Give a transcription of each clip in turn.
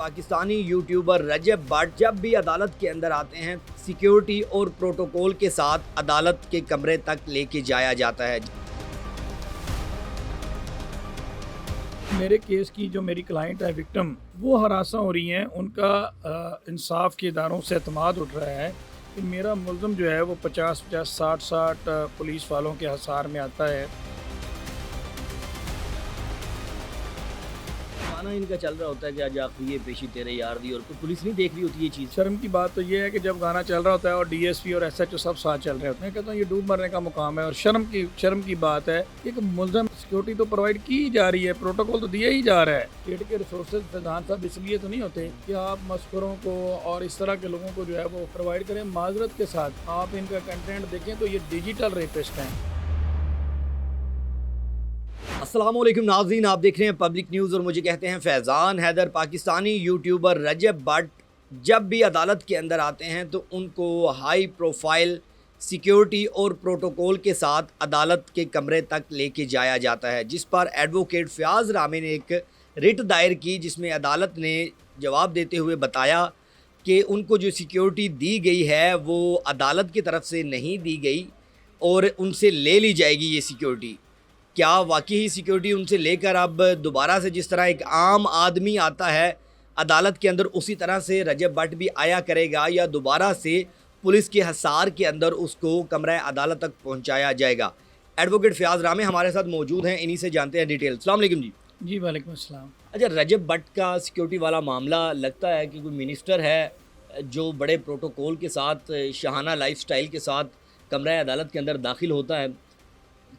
Pakistani YouTuber रजब भट्ट जब भी अदालत के अंदर आते हैं सिक्योरिटी और प्रोटोकॉल के साथ अदालत के कमरे तक लेके जाया जाता है। मेरे केस की जो मेरी क्लाइंट है विक्टिम, वो हरासा हो रही हैं। उनका इंसाफ के इदारों से एतमाद उठ रहा है कि मेरा मुल्ज़म जो है वो 50-50, 60-60 पुलिस वालों के हसार में आता है। गाना इनका चल रहा होता है कि आज आखिरी ये पेशी तेरे यार दी, और पुलिस नहीं देख रही होती ये चीज़। शर्म की बात तो ये है कि जब गाना चल रहा होता है और डीएसपी और एसएचओ सब साथ चल रहे होते हैं, कहता हूँ ये डूब मरने का मुकाम है। और शर्म की बात है कि एक मुल्ज़म सिक्योरिटी तो प्रोवाइड की जा रही है, प्रोटोकॉल तो दिया ही जा रहा है। स्टेट के रिसोर्सेज प्रधान साहब इसलिए तो नहीं होते कि आप मस्करों को और इस तरह के लोगों को जो है वो प्रोवाइड करें माजरत के साथ। आप इनका कंटेंट देखें तो ये डिजिटल रेपिस्ट हैं। अस्सलाम वालेकुम नाज़रीन, आप देख रहे हैं पब्लिक न्यूज़ और मुझे कहते हैं फैज़ान हैदर। पाकिस्तानी यूट्यूबर रजब भट्ट जब भी अदालत के अंदर आते हैं तो उनको हाई प्रोफाइल सिक्योरिटी और प्रोटोकॉल के साथ अदालत के कमरे तक लेके जाया जाता है, जिस पर एडवोकेट फ़याज़ रामी ने एक रिट दायर की, जिसमें अदालत ने जवाब देते हुए बताया कि उनको जो सिक्योरिटी दी गई है वो अदालत की तरफ से नहीं दी गई और उनसे ले ली जाएगी ये सिक्योरिटी। क्या वाकई ही सिक्योरिटी उनसे लेकर अब दोबारा से जिस तरह एक आम आदमी आता है अदालत के अंदर उसी तरह से रजब भट्ट भी आया करेगा, या दोबारा से पुलिस के हसार के अंदर उसको कमरा अदालत तक पहुंचाया जाएगा? एडवोकेट फ़याज़ रामी हमारे साथ मौजूद हैं, इन्हीं से जानते हैं डिटेल। अस्सलाम वालेकुम जी। जी वालेकुम अस्सलाम। अच्छा, रजब भट्ट का सिक्योरिटी वाला मामला लगता है कि कोई मिनिस्टर है जो बड़े प्रोटोकॉल के साथ शाहाना लाइफस्टाइल के साथ कमरा अदालत के अंदर दाखिल होता है।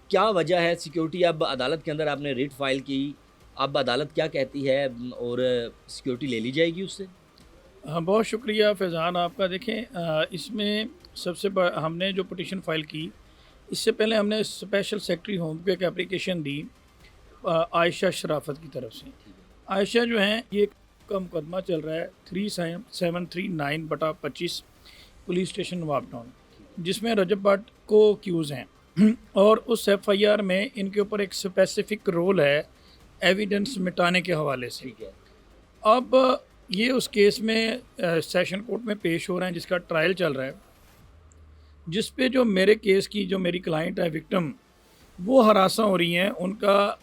क्या वजह है सिक्योरिटी? अब अदालत के अंदर आपने रिट फाइल की, अब अदालत क्या कहती है और सिक्योरिटी ले ली जाएगी उससे? हाँ, बहुत शुक्रिया फैज़ान आपका। देखें, इसमें हमने जो पिटीशन फ़ाइल की, इससे पहले हमने स्पेशल सेक्रेटरी होम को एक एप्लीकेशन दी आयशा शराफत की तरफ से। आयशा जो हैं, ये का मुकदमा चल रहा है 3739/25 पुलिस स्टेशन नवाब टाउन, जिसमें रजब भट्ट को एक्यूज़ हैं। और उस एफआईआर में इनके ऊपर एक स्पेसिफिक रोल है एविडेंस मिटाने के हवाले से। ठीक है। अब ये उस केस में सेशन कोर्ट में पेश हो रहे हैं, जिसका ट्रायल चल रहा है, जिस पे जो मेरे केस की जो मेरी क्लाइंट है विक्टिम, वो हरासा हो रही हैं। उनका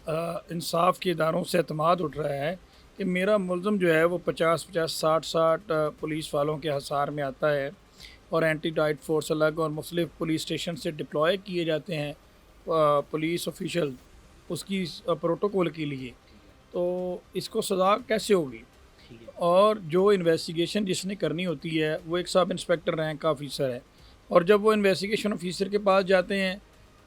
इंसाफ के इदारों से एतमाद उठ रहा है कि मेरा मुल्ज़म जो है वो 50-50, 60-60 पुलिस वालों के हसार में आता है और एंटी डाइट फोर्स अलग और मुख्तलिफ पुलिस स्टेशन से डिप्लॉय किए जाते हैं पुलिस ऑफिशियल उसकी प्रोटोकॉल के लिए। तो इसको सज़ा कैसे होगी? और जो इन्वेस्टिगेशन जिसने करनी होती है वो एक सब इंस्पेक्टर रैंक का ऑफिसर है, और जब वो इन्वेस्टिगेशन ऑफिसर के पास जाते हैं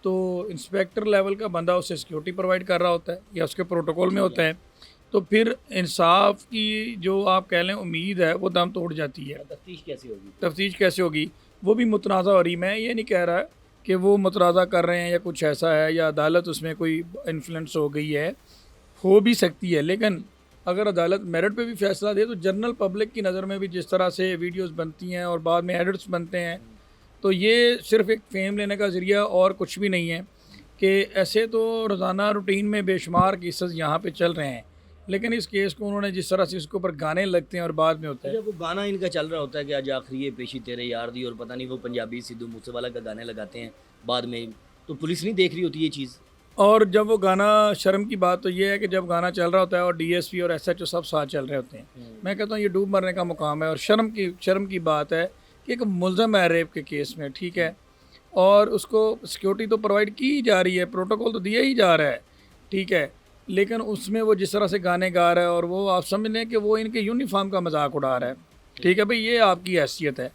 तो इंस्पेक्टर लेवल का बंदा उसे सिक्योरिटी प्रोवाइड कर रहा होता है या उसके प्रोटोकॉल में होता है। तो फिर इंसाफ की जो आप कह लें उम्मीद है वो दम तोड़ जाती है। तफ्तीश कैसे होगी? तफ्तीश कैसे होगी वो भी मुतनाज़ा हो रही। मैं ये नहीं कह रहा कि वो मुतनाज़ा कर रहे हैं या कुछ ऐसा है या अदालत उसमें कोई इन्फ्लुएंस हो गई है, हो भी सकती है। लेकिन अगर अदालत मेरिट पे भी फैसला दे तो जनरल पब्लिक की नज़र में भी जिस तरह से वीडियोस बनती हैं और बाद में एडिट्स बनते हैं, तो ये सिर्फ एक फेम लेने का ज़रिया और कुछ भी नहीं है। कि ऐसे तो रोज़ाना रूटीन में बेशुमार केसेस यहाँ पे चल रहे हैं, लेकिन इस केस को उन्होंने जिस तरह से इसके ऊपर गाने लगते हैं और बाद में होता है। जब वो गाना इनका चल रहा होता है कि आज आखिरी ये पेशी तेरे यार दी, और पता नहीं वो पंजाबी सिद्धू मूसेवाला का गाने लगाते हैं बाद में, तो पुलिस नहीं देख रही होती ये चीज़। और जब वो गाना, शर्म की बात तो ये है कि जब गाना चल रहा होता है और डीएसपी और एसएचओ सब साथ चल रहे होते हैं, मैं कहता हूँ ये डूब मरने का मुकाम है। और शर्म की बात है कि एक मुल्ज़म है रेप के केस में, ठीक है, और उसको सिक्योरिटी तो प्रोवाइड की ही जा रही है, प्रोटोकॉल तो दिया ही जा रहा है, ठीक है, लेकिन उसमें वो जिस तरह से गाने गा रहा है और वो आप समझ लें कि वो इनके यूनिफॉर्म का मजाक उड़ा रहा है। ठीक है भाई, ये आपकी हैसियत है।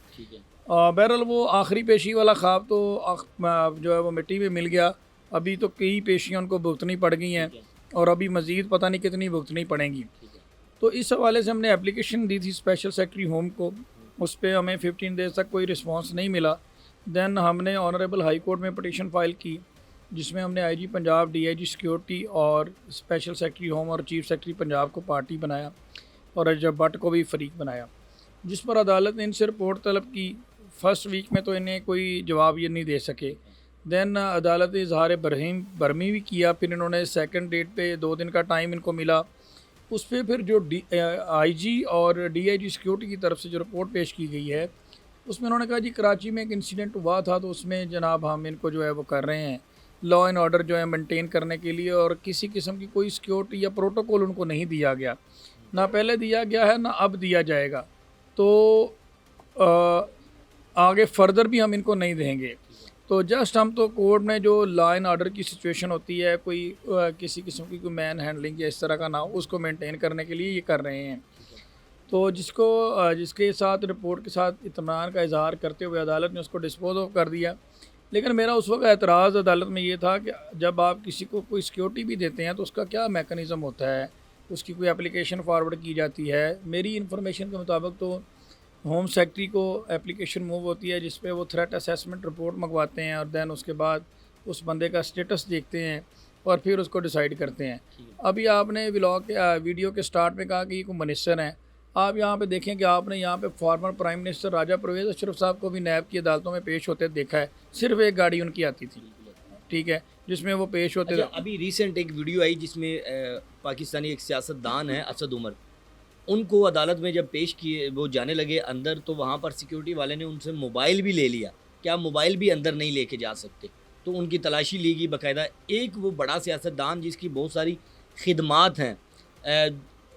बहरहाल वो आखिरी पेशी वाला ख्वाब तो जो है वो मिट्टी में मिल गया। अभी तो कई पेशियाँ उनको भुगतनी पड़ गई हैं और अभी मज़ीद पता नहीं कितनी भुगतनी पड़ेंगी। तो इस हवाले से हमने एप्लीकेशन दी थी स्पेशल सेक्रेटरी होम को, उस पर हमें 15 डेज़ तक कोई रिस्पांस नहीं मिला। दैन हमने ऑनरेबल हाई कोर्ट में पटिशन फ़ाइल की, जिसमें हमने आईजी पंजाब, डीआईजी सिक्योरिटी और स्पेशल सेक्रेटरी होम और चीफ सेक्रेटरी पंजाब को पार्टी बनाया और रजब भट्ट को भी फरीक बनाया, जिस पर अदालत ने इनसे रिपोर्ट तलब की। फ़र्स्ट वीक में तो इन्हें कोई जवाब ये नहीं दे सके। दैन अदालत ने इजहार बरहमी भी किया, फिर इन्होंने सेकंड डेट पे 2 दिन का टाइम इनको मिला उस पे फिर जो आईजी और डीआईजी सिक्योरिटी की तरफ से जो रिपोर्ट पेश की गई है, उसमें उन्होंने कहा जी कराची में एक इंसिडेंट हुआ था, तो उसमें जनाब हम इनको जो है वो कर रहे हैं लॉ एंड ऑर्डर जो है मेंटेन करने के लिए, और किसी किस्म की कोई सिक्योरिटी या प्रोटोकॉल उनको नहीं दिया गया, ना पहले दिया गया है ना अब दिया जाएगा। तो आगे फर्दर भी हम इनको नहीं देंगे। तो जस्ट हम तो कोर्ट में जो लॉ एंड ऑर्डर की सिचुएशन होती है, कोई किसी किस्म की कोई मैन हैंडलिंग या इस तरह का ना हो, उसको मेंटेन करने के लिए ये कर रहे हैं। तो जिसके साथ रिपोर्ट के साथ इत्मीनान का इजहार करते हुए अदालत ने उसको डिस्पोज ऑफ कर दिया। लेकिन मेरा उस वक्त एतराज़ अदालत में ये था कि जब आप किसी को कोई सिक्योरिटी भी देते हैं तो उसका क्या मैकेनिज़्म होता है, उसकी कोई एप्लीकेशन फॉरवर्ड की जाती है। मेरी इन्फॉर्मेशन के मुताबिक तो होम सेक्रेटरी को एप्लीकेशन मूव होती है जिस पे वो थ्रेट असेसमेंट रिपोर्ट मंगवाते हैं, और दैन उसके बाद उस बंदे का स्टेटस देखते हैं और फिर उसको डिसाइड करते हैं। अभी आपने वीडियो के स्टार्ट में कहा कि ये कोई मिनिस्टर हैं। आप यहाँ पे देखें कि आपने यहाँ पे फॉर्मर प्राइम मिनिस्टर राजा परवेज़ अशरफ साहब को भी नैब की अदालतों में पेश होते देखा है। सिर्फ एक गाड़ी उनकी आती थी, ठीक है, जिसमें वो पेश होते थे। अभी रिसेंट एक वीडियो आई जिसमें पाकिस्तानी एक सियासतदान है असद उमर, उनको अदालत में जब पेश किए वो जाने लगे अंदर, तो वहाँ पर सिक्योरिटी वाले ने उनसे मोबाइल भी ले लिया कि आप मोबाइल भी अंदर नहीं लेके जा सकते। तो उनकी तलाशी ली गई बाकायदा। एक वो बड़ा सियासतदान जिसकी बहुत सारी खिदमात हैं,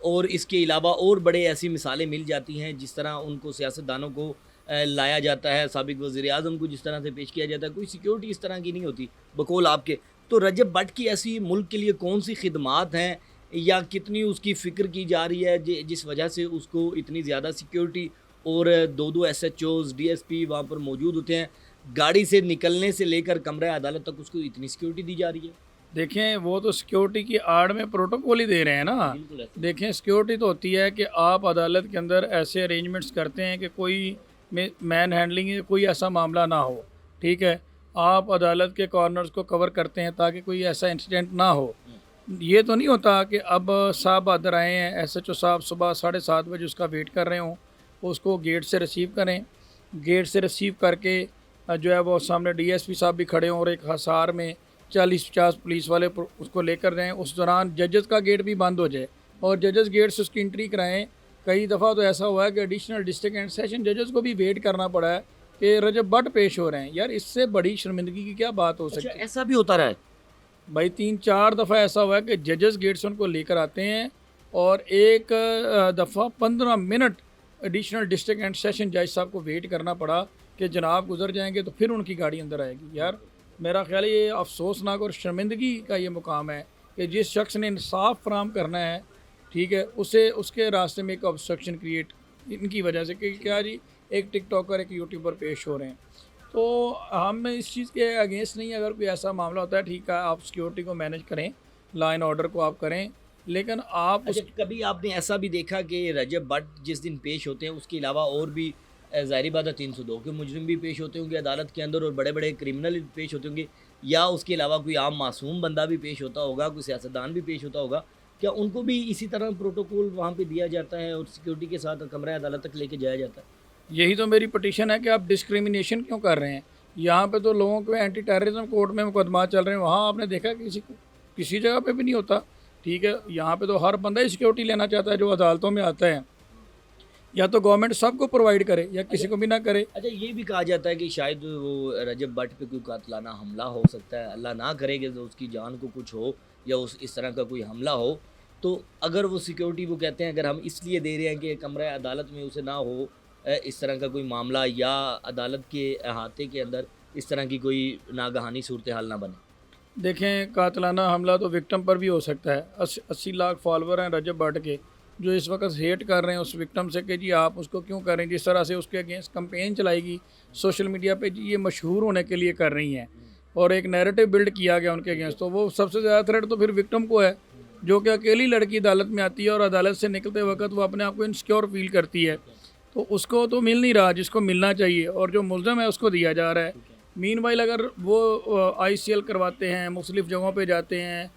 और इसके अलावा और बड़े ऐसी मिसालें मिल जाती हैं जिस तरह उनको सियासतदानों को लाया जाता है, साबिक वज़ीर आज़म को जिस तरह से पेश किया जाता है, कोई सिक्योरिटी इस तरह की नहीं होती बकौल आपके। तो रजब भट्ट की ऐसी मुल्क के लिए कौन सी खिदमात हैं या कितनी उसकी फ़िक्र की जा रही है जिस वजह से उसको इतनी ज़्यादा सिक्योरिटी, और 2-2 SHOs DSP वहाँ पर मौजूद होते हैं, गाड़ी से निकलने से लेकर कमरा अदालत तक उसको इतनी सिक्योरिटी दी जा रही है? देखें वो तो सिक्योरिटी की आड़ में प्रोटोकॉल ही दे रहे हैं ना। देखें सिक्योरिटी तो होती है कि आप अदालत के अंदर ऐसे अरेंजमेंट्स करते हैं कि कोई मैन हैंडलिंग कोई ऐसा मामला ना हो, ठीक है। आप अदालत के कॉर्नर्स को कवर करते हैं ताकि कोई ऐसा इंसिडेंट ना हो। ये तो नहीं होता कि अब साहब बहादुर आए हैं, SHO साहब सुबह 7:30 बजे उसका वेट कर रहे हों, उसको गेट से रिसीव करें, गेट से रिसीव करके जो है वो सामने DSP साहब भी खड़े हों और एक हसार में 40-50 पुलिस वाले उसको लेकर जाएँ। उस दौरान जजेस का गेट भी बंद हो जाए और जजेस गेट से उसकी एंट्री कराएँ। कई दफ़ा तो ऐसा हुआ है कि एडिशनल डिस्ट्रिक्ट एंड सेशन जजेस को भी वेट करना पड़ा है कि रजब भट्ट पेश हो रहे हैं। यार इससे बड़ी शर्मिंदगी की क्या बात हो सकती है? ऐसा भी होता रहा है भाई 3-4 दफ़ा ऐसा हुआ है कि जजेस गेट से उनको लेकर आते हैं और एक दफ़ा 15 minute additional district and session जज साहब को वेट करना पड़ा कि जनाब गुजर जाएंगे तो फिर उनकी गाड़ी अंदर आएगी। यार मेरा ख्याल है ये अफसोसनाक और शर्मिंदगी का ये मुकाम है कि जिस शख्स ने इंसाफ फराम करना है, ठीक है, उसे उसके रास्ते में एक ऑब्स्ट्रक्शन क्रिएट इनकी वजह से कि क्या जी एक टिकटॉकर एक यूट्यूबर पेश हो रहे हैं। तो हम इस चीज़ के अगेंस्ट नहीं, अगर कोई ऐसा मामला होता है ठीक है आप सिक्योरिटी को मैनेज करें, लॉ एंड ऑर्डर को आप करें, लेकिन आप कभी आपने ऐसा भी देखा कि रजब भट्ट जिस दिन पेश होते हैं उसके अलावा और भी ज़ाहिर बात है 302 के मुजरिम भी पेश होते होंगे अदालत के अंदर और बड़े बड़े क्रिमिनल पेश होते होंगे, या उसके अलावा कोई आम मासूम बंदा भी पेश होता होगा, कोई सियासतदान भी पेश होता होगा, क्या उनको भी इसी तरह प्रोटोकॉल वहाँ पे दिया जाता है और सिक्योरिटी के साथ कमरा अदालत तक लेके जाया जाता है? यही तो मेरी पटिशन है कि आप डिस्क्रिमिनेशन क्यों कर रहे हैं। यहाँ पे तो लोगों को एंटी टेररिज्म कोर्ट में मुकदमा चल रहे हैं, वहाँ आपने देखा किसी जगह पे भी नहीं होता, ठीक है। यहाँ पे तो हर बंदा ही सिक्योरिटी लेना चाहता है जो अदालतों में आता है, या तो गवर्नमेंट सबको प्रोवाइड करे या किसी को भी ना करे। अच्छा ये भी कहा जाता है कि शायद वो रजब भट्ट पे कोई कातलाना हमला हो सकता है, अल्लाह ना करेगा तो उसकी जान को कुछ हो या उस इस तरह का कोई हमला हो, तो अगर वो सिक्योरिटी वो कहते हैं अगर हम इसलिए दे रहे हैं कि कमरा अदालत में उसे ना हो इस तरह का कोई मामला या अदालत के अहाते के अंदर इस तरह की कोई नागहानी सूरत हाल ना बने। देखें कातलाना हमला तो विक्टिम पर भी हो सकता है। 80 लाख फॉलोवर हैं रजब भट्ट के जो इस वक्त हेट कर रहे हैं उस विक्टिम से कि जी आप उसको क्यों कर रहे हैं, जिस तरह से उसके अगेंस्ट कंपेन चलाएगी सोशल मीडिया पे, जी ये मशहूर होने के लिए कर रही हैं और एक नैरेटिव बिल्ड किया गया उनके अगेंस्ट, तो वो सबसे ज़्यादा थ्रेट तो फिर विक्टिम को है जो कि अकेली लड़की अदालत में आती है और अदालत से निकलते वक्त वो अपने आप को इनसिक्योर फील करती है, तो उसको तो मिल नहीं रहा जिसको मिलना चाहिए और जो मुल्ज़म है उसको दिया जा रहा है। मीनवाइल अगर वो ICL करवाते हैं, मुख्तलिफ़ जगहों पे जाते हैं,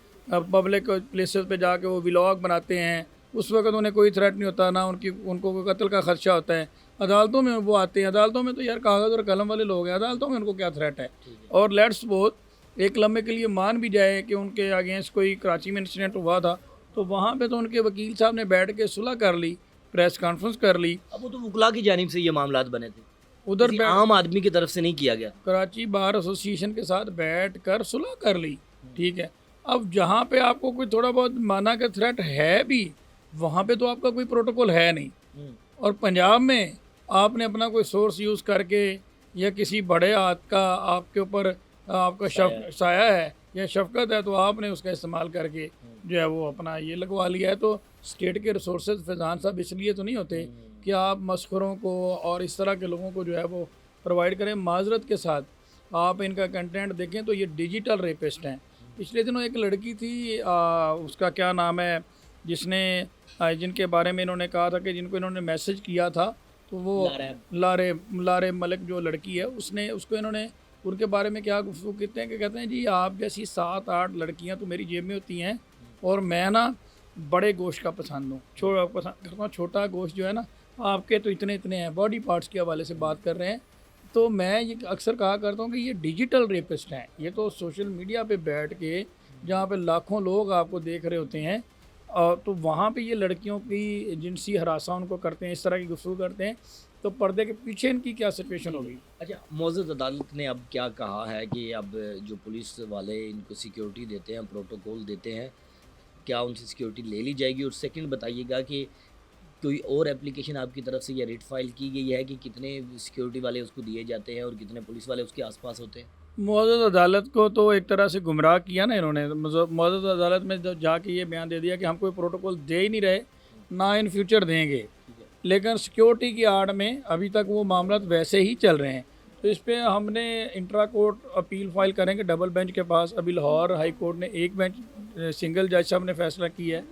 पब्लिक प्लेसेस पे जाके वो व्लॉग बनाते हैं, उस वक्त उन्हें कोई थ्रेट नहीं होता, ना उनको कोई कत्ल का खदशा होता है। अदालतों में वो आते हैं, अदालतों में तो यार कागज़ और कलम वाले लोग हैं, अदालतों में उनको क्या थ्रेट है। और लेट्स सपोज एक लम्हे के लिए मान भी जाए कि उनके अगेंस्ट कोई कराची में इंसिडेंट हुआ था, तो वहाँ पे तो उनके वकील साहब ने बैठ के सुलह कर ली, प्रेस कॉन्फ्रेंस कर ली। अब वो तो वकला की जानिब से ये मामलात बने थे, उधर किसी आम आदमी की तरफ से नहीं किया गया। कराची बार एसोसिएशन के साथ बैठ कर सुलह कर ली, ठीक है। अब जहाँ पे आपको कोई थोड़ा बहुत माना का थ्रेट है भी, वहाँ पे तो आपका कोई प्रोटोकॉल है नहीं। और पंजाब में आपने अपना कोई सोर्स यूज़ करके या किसी बड़े हाथ का आपके ऊपर आपका साया है या शफकत है, तो आपने उसका इस्तेमाल करके जो है वो अपना ये लगवा लिया है। तो स्टेट के रिसोर्सेज फैज़ान साहब इसलिए तो नहीं होते कि आप मस्खरों को और इस तरह के लोगों को जो है वो प्रोवाइड करें। माजरत के साथ आप इनका कंटेंट देखें तो ये डिजिटल रेपिस्ट हैं। पिछले दिनों एक लड़की थी, उसका क्या नाम है, जिसने जिनके बारे में इन्होंने कहा था कि जिनको इन्होंने मैसेज किया था, तो वो लारे मलिक जो लड़की है, उसने उसको इन्होंने उनके बारे में क्या गुफ्तगू कहते हैं कि कहते हैं जी आप जैसी 7-8 लड़कियां तो मेरी जेब में होती हैं और मैं ना बड़े गोश्त का पसंद हूँ, पसंद करता हूँ। छोटा गोश्त जो है ना आपके तो इतने इतने हैं, बॉडी पार्ट्स के हवाले से बात कर रहे हैं। तो मैं ये अक्सर कहा करता हूँ कि ये डिजिटल रेपिस्ट हैं। ये तो सोशल मीडिया पे बैठ के जहाँ पे लाखों लोग आपको देख रहे होते हैं, तो वहाँ पे ये लड़कियों की जिनसी हरासा उनको करते हैं, इस तरह की गुफ्तगू करते हैं। तो पर्दे के पीछे इनकी क्या सिचुएशन होगी। अच्छा, मौजूद अदालत ने अब क्या कहा है कि अब जो पुलिस वाले इनको सिक्योरिटी देते हैं, प्रोटोकॉल देते हैं, क्या उनसे सिक्योरिटी ले ली जाएगी? और सेकंड बताइएगा कि कोई और एप्लीकेशन आपकी तरफ से या रेट फाइल की गई है कि कितने सिक्योरिटी वाले उसको दिए जाते हैं और कितने पुलिस वाले उसके आसपास होते हैं? मौजूद अदालत को तो एक तरह से गुमराह किया ना इन्होंने। मौजूद अदालत में जब जाके ये बयान दे दिया कि हम कोई प्रोटोकॉल दे ही नहीं रहे, ना इन फ्यूचर देंगे, लेकिन सिक्योरिटी की आड़ में अभी तक वो मामला वैसे ही चल रहे हैं। तो इस पर हमने इंट्रा कोर्ट अपील फाइल करेंगे डबल बेंच के पास। अभी लाहौर हाई कोर्ट ने एक बेंच सिंगल जज साहब ने फैसला किया है,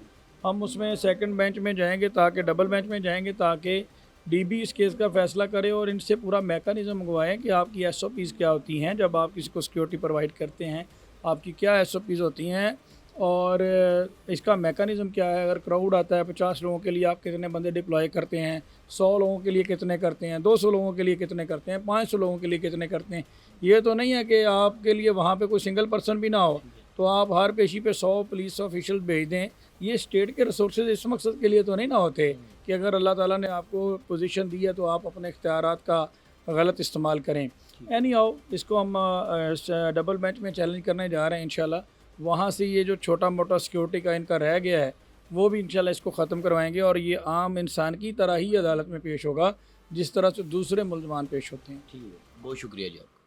हम उसमें सेकंड बेंच में जाएंगे, ताकि डबल बेंच में जाएंगे ताकि डीबी इस केस का फैसला करे और इनसे पूरा मैकेनिज़्म मंगवाएं कि आपकी एसओपीज़ क्या होती हैं जब आप किसी को सिक्योरिटी प्रोवाइड करते हैं, आपकी क्या एसओपीज़ होती हैं और इसका मैकेनिज़्म क्या है। अगर क्राउड आता है 50 लोगों के लिए आप कितने बंदे डिप्लॉय करते हैं, 100 लोगों के लिए कितने करते हैं, 200 लोगों के लिए कितने करते हैं, 500 लोगों के लिए कितने करते हैं। ये तो नहीं है कि आपके लिए वहाँ पे कोई सिंगल पर्सन भी ना हो तो आप हर पेशी पे 100 पुलिस ऑफिशियल भेज दें। ये स्टेट के रिसोर्सेज इस मकसद के लिए तो नहीं ना होते कि अगर अल्लाह ताला ने आपको पोजीशन दी है तो आप अपने इख्तियारात का गलत इस्तेमाल करें। एनी हाउ, इसको हम डबल बेंच में चैलेंज करने जा रहे हैं इंशाल्लाह। वहाँ से ये जो छोटा मोटा सिक्योरिटी का इनका रह गया है वो भी इंशाल्लाह इसको ख़त्म करवाएंगे और ये आम इंसान की तरह ही अदालत में पेश होगा जिस तरह से दूसरे मुल्ज़मान पेश होते हैं। ठीक है, बहुत शुक्रिया जी।